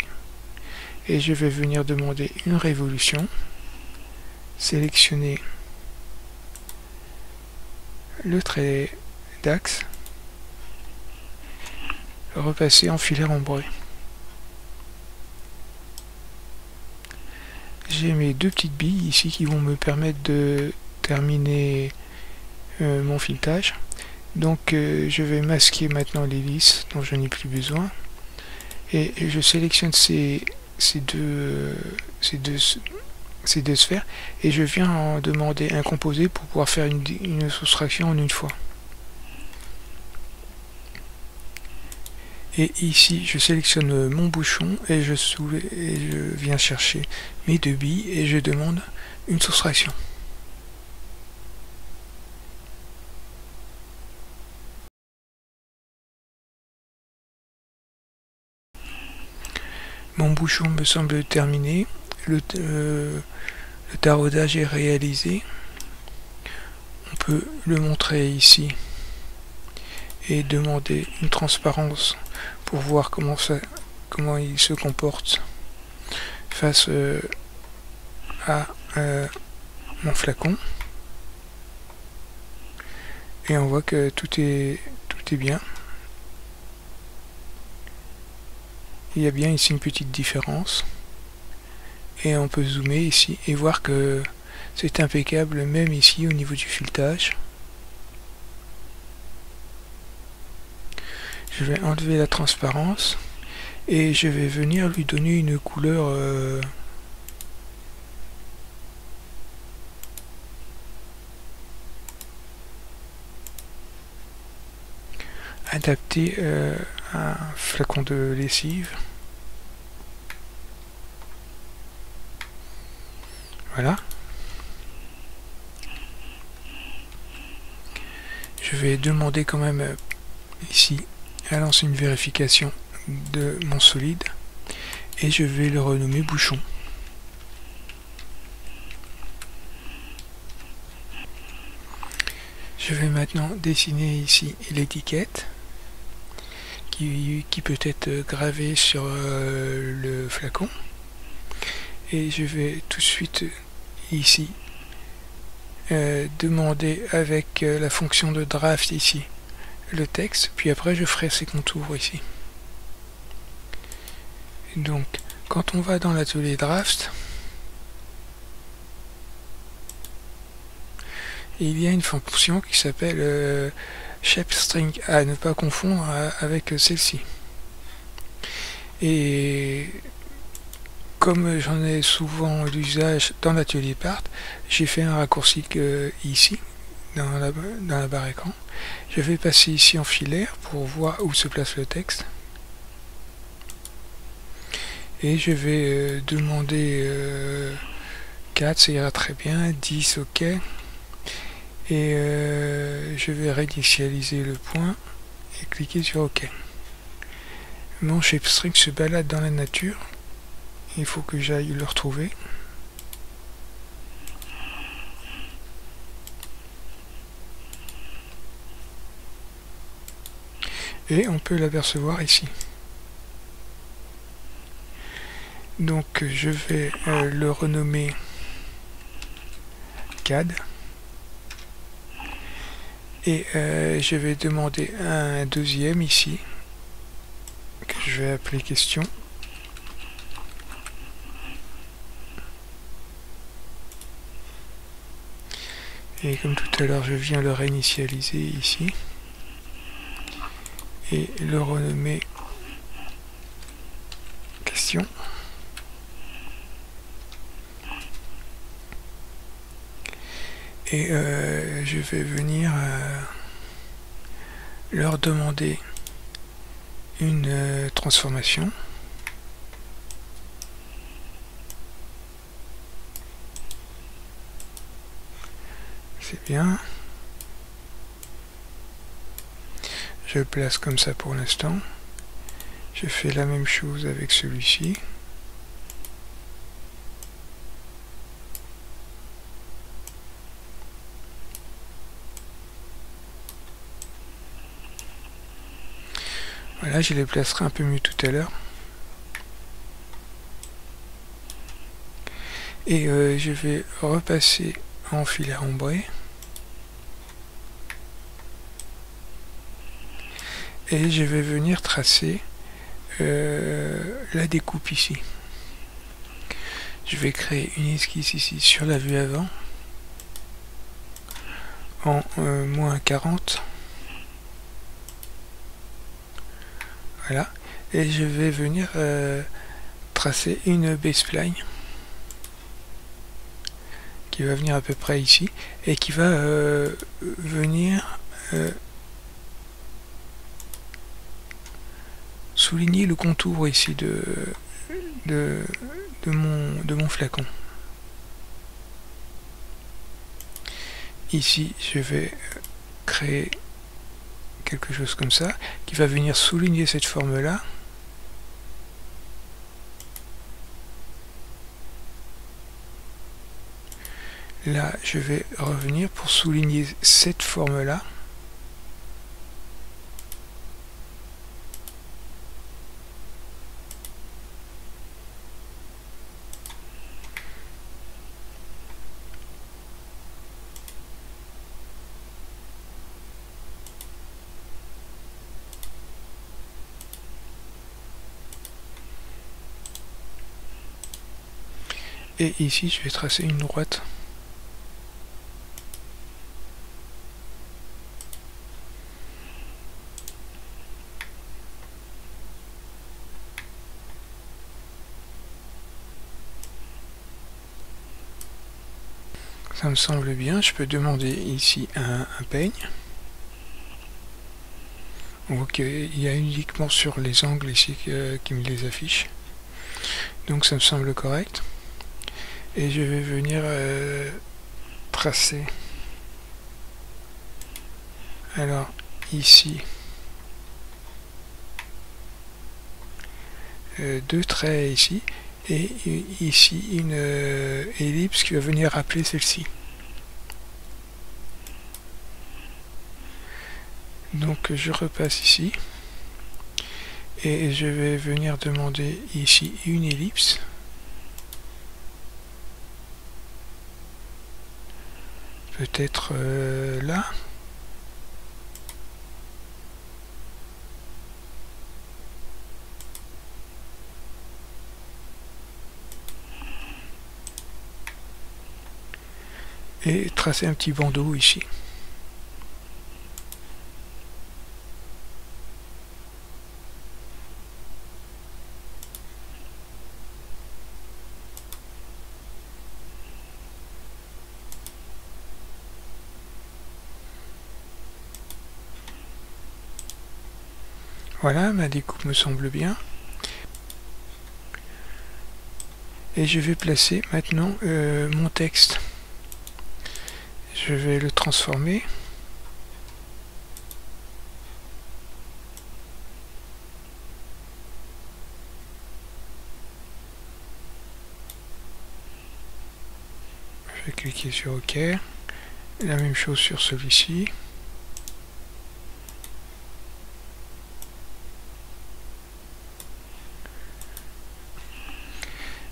Et je vais venir demander une révolution. Sélectionner le trait d'axe. Repasser en filaire ombré. J'ai mes deux petites billes ici qui vont me permettre de terminer mon filetage. Donc je vais masquer maintenant l'hélice dont je n'ai plus besoin. Et je sélectionne ces deux sphères et je viens en demander un composé pour pouvoir faire une soustraction en une fois. Et ici je sélectionne mon bouchon et je viens chercher mes deux billes et je demande une soustraction. Mon bouchon me semble terminé. Le le taraudage est réalisé. On peut le montrer ici et demander une transparence pour voir comment il se comporte face à mon flacon. Et on voit que tout est bien. Il y a bien ici une petite différence. Et on peut zoomer ici et voir que c'est impeccable même ici au niveau du filetage. Je vais enlever la transparence et je vais venir lui donner une couleur adaptée à un flacon de lessive. Voilà. Je vais demander quand même ici à lancer une vérification de mon solide et je vais le renommer bouchon. Je vais maintenant dessiner ici l'étiquette qui peut être gravée sur le flacon. Et je vais tout de suite ici demander avec la fonction de draft ici le texte, puis après je ferai ces contours ici. Donc quand on va dans l'atelier draft, il y a une fonction qui s'appelle shape string, à ne pas confondre avec celle-ci. Et comme j'en ai souvent l'usage dans l'atelier part, j'ai fait un raccourci ici, dans la barre écran. Je vais passer ici en filaire pour voir où se place le texte. Et je vais demander 4, ça ira très bien, 10, ok. Et je vais réinitialiser le point et cliquer sur ok. Mon shape string se balade dans la nature. Il faut que j'aille le retrouver. Et on peut l'apercevoir ici. Donc je vais le renommer CAD. Et je vais demander un deuxième ici, que je vais appeler question. Et comme tout à l'heure, je viens le réinitialiser ici et le renommer question. Et je vais venir leur demander une transformation. C'est bien. Je le place comme ça pour l'instant. Je fais la même chose avec celui-ci. Voilà, je les placerai un peu mieux tout à l'heure. Et je vais repasser en filaire ombré. Et je vais venir tracer la découpe ici. Je vais créer une esquisse ici sur la vue avant en moins 40. Voilà. Et je vais venir tracer une B-spline qui va venir à peu près ici et qui va venir souligner le contour ici de mon flacon. Ici, je vais créer quelque chose comme ça, qui va venir souligner cette forme-là. Là, je vais revenir pour souligner cette forme-là. Et ici, je vais tracer une droite. Ça me semble bien. Je peux demander ici un peigne. On voit qu'il y a uniquement sur les angles ici qui me les affiche. Donc ça me semble correct. Et je vais venir tracer. Alors ici, deux traits ici, et ici une ellipse qui va venir rappeler celle-ci. Donc je repasse ici, et je vais venir demander ici une ellipse. Peut-être là. Et tracer un petit bandeau ici. Voilà, ma découpe me semble bien. Et je vais placer maintenant mon texte. Je vais le transformer. Je vais cliquer sur OK. La même chose sur celui-ci.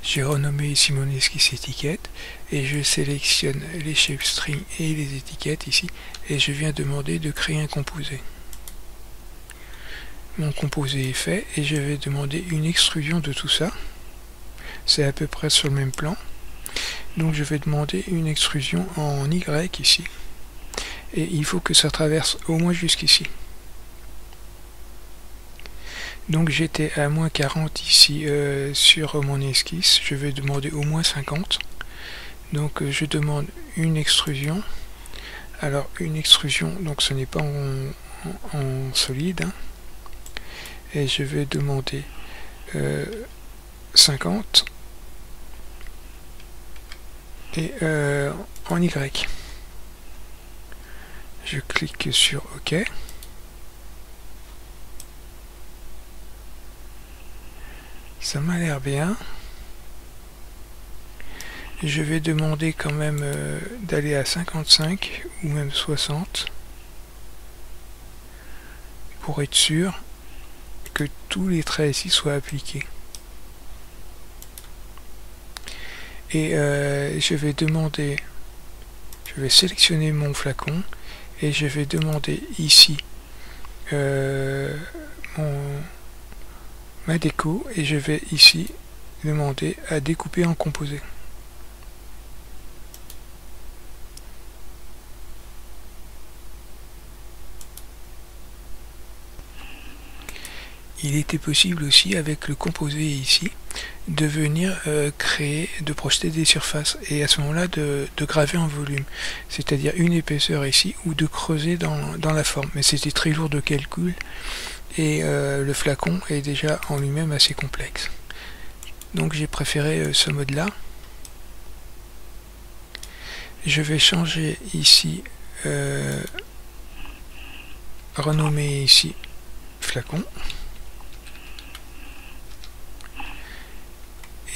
J'ai renommé ici mon esquisse étiquette et je sélectionne les shape strings et les étiquettes ici et je viens demander de créer un composé. Mon composé est fait et je vais demander une extrusion de tout ça. C'est à peu près sur le même plan. Donc je vais demander une extrusion en Y ici. Et il faut que ça traverse au moins jusqu'ici. Donc j'étais à moins 40 ici sur mon esquisse, je vais demander au moins 50. Donc je demande une extrusion. Alors une extrusion, donc ce n'est pas en solide. Hein. Et je vais demander 50. Et en Y. Je clique sur OK. Ça m'a l'air bien. Je vais demander quand même d'aller à 55 ou même 60 pour être sûr que tous les traits ici soient appliqués. Et je vais demander, je vais sélectionner mon flacon et je vais demander ici ma déco et je vais ici demander à découper en composé. Il était possible aussi avec le composé ici de venir créer, de projeter des surfaces et à ce moment-là de graver en volume, c'est-à-dire une épaisseur ici ou de creuser dans la forme. Mais c'était très lourd de calcul et le flacon est déjà en lui-même assez complexe. Donc j'ai préféré ce mode-là. Je vais changer ici, renommer ici flacon.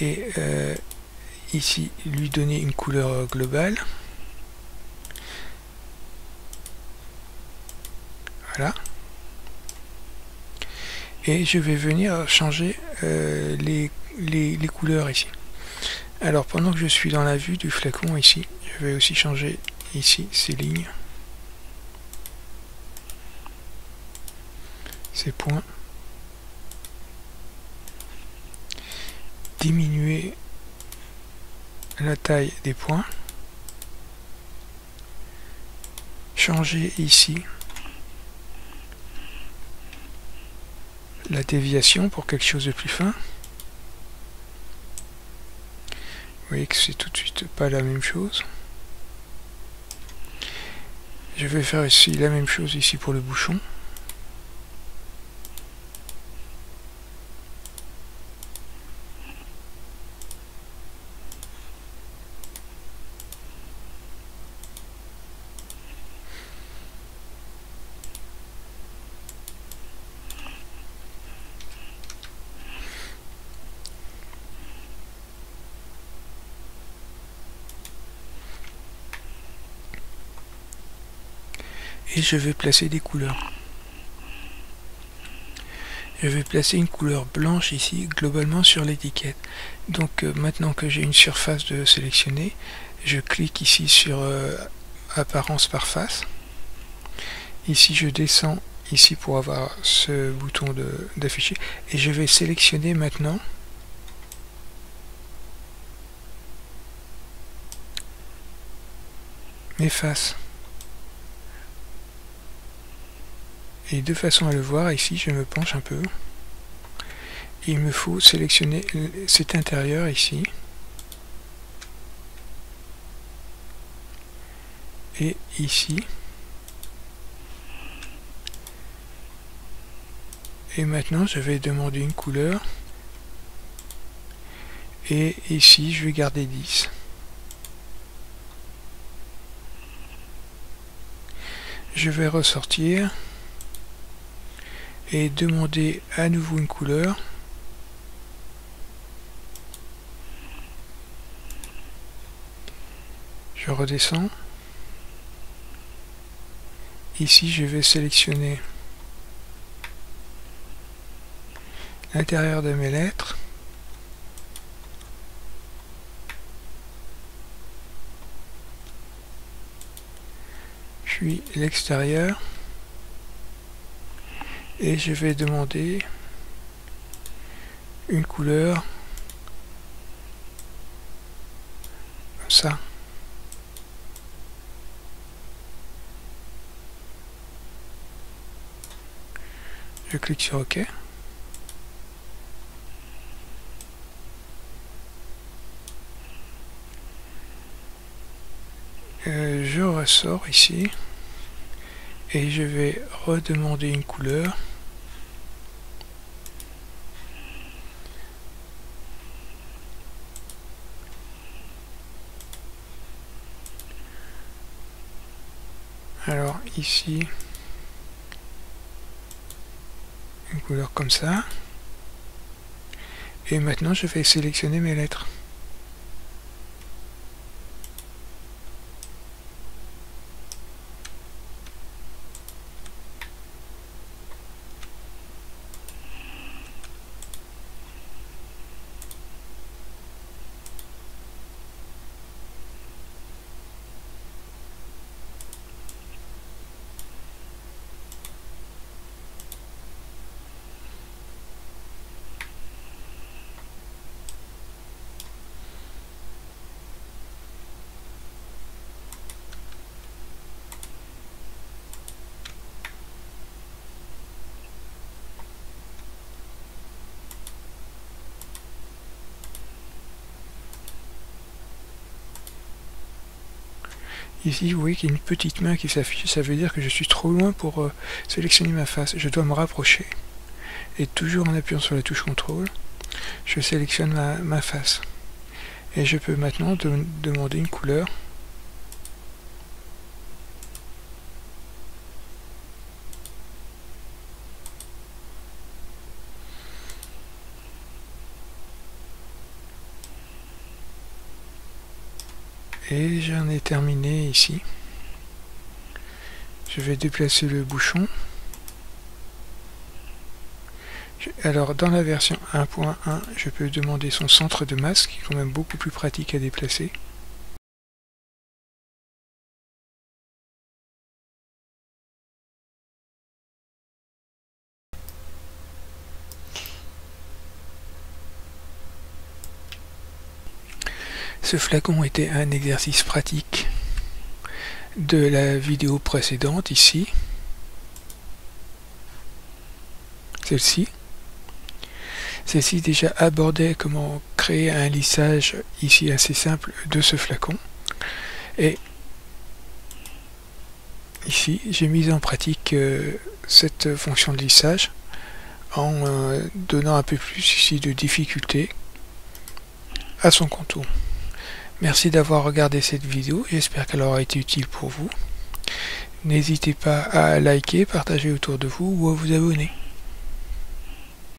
Et ici lui donner une couleur globale Voilà. Et je vais venir changer les couleurs ici. Alors pendant que je suis dans la vue du flacon ici, je vais aussi changer ici ces lignes, ces points, diminuer la taille des points, changer ici la déviation pour quelque chose de plus fin. Vous voyez que c'est tout de suite pas la même chose. Je vais faire aussi la même chose ici pour le bouchon. Et je vais placer des couleurs. Je vais placer une couleur blanche ici, globalement sur l'étiquette. Donc maintenant que j'ai une surface de sélectionner, je clique ici sur apparence par face. Ici je descends ici pour avoir ce bouton d'afficher et je vais sélectionner maintenant mes faces. Et de façon à le voir, ici je me penche un peu. Il me faut sélectionner cet intérieur ici. Et ici. Et maintenant je vais demander une couleur. Et ici je vais garder 10. Je vais ressortir. Et demander à nouveau une couleur. Je redescends. Ici, je vais sélectionner l'intérieur de mes lettres. Puis l'extérieur. Et je vais demander une couleur comme ça. Je clique sur OK. Je ressors ici et je vais redemander une couleur. Alors ici, une couleur comme ça. Et maintenant je vais sélectionner mes lettres. Ici, vous voyez qu'il y a une petite main qui s'affiche, ça veut dire que je suis trop loin pour sélectionner ma face. Je dois me rapprocher. Et toujours en appuyant sur la touche CTRL, je sélectionne ma face. Et je peux maintenant demander une couleur. Et j'en ai terminé ici. Je vais déplacer le bouchon. Alors dans la version 1.1, je peux demander son centre de masse, qui est quand même beaucoup plus pratique à déplacer. Ce flacon était un exercice pratique de la vidéo précédente ici. Celle-ci déjà abordait comment créer un lissage ici assez simple de ce flacon. Et ici, j'ai mis en pratique cette fonction de lissage en donnant un peu plus ici de difficulté à son contour. Merci d'avoir regardé cette vidéo, j'espère qu'elle aura été utile pour vous. N'hésitez pas à liker, partager autour de vous ou à vous abonner.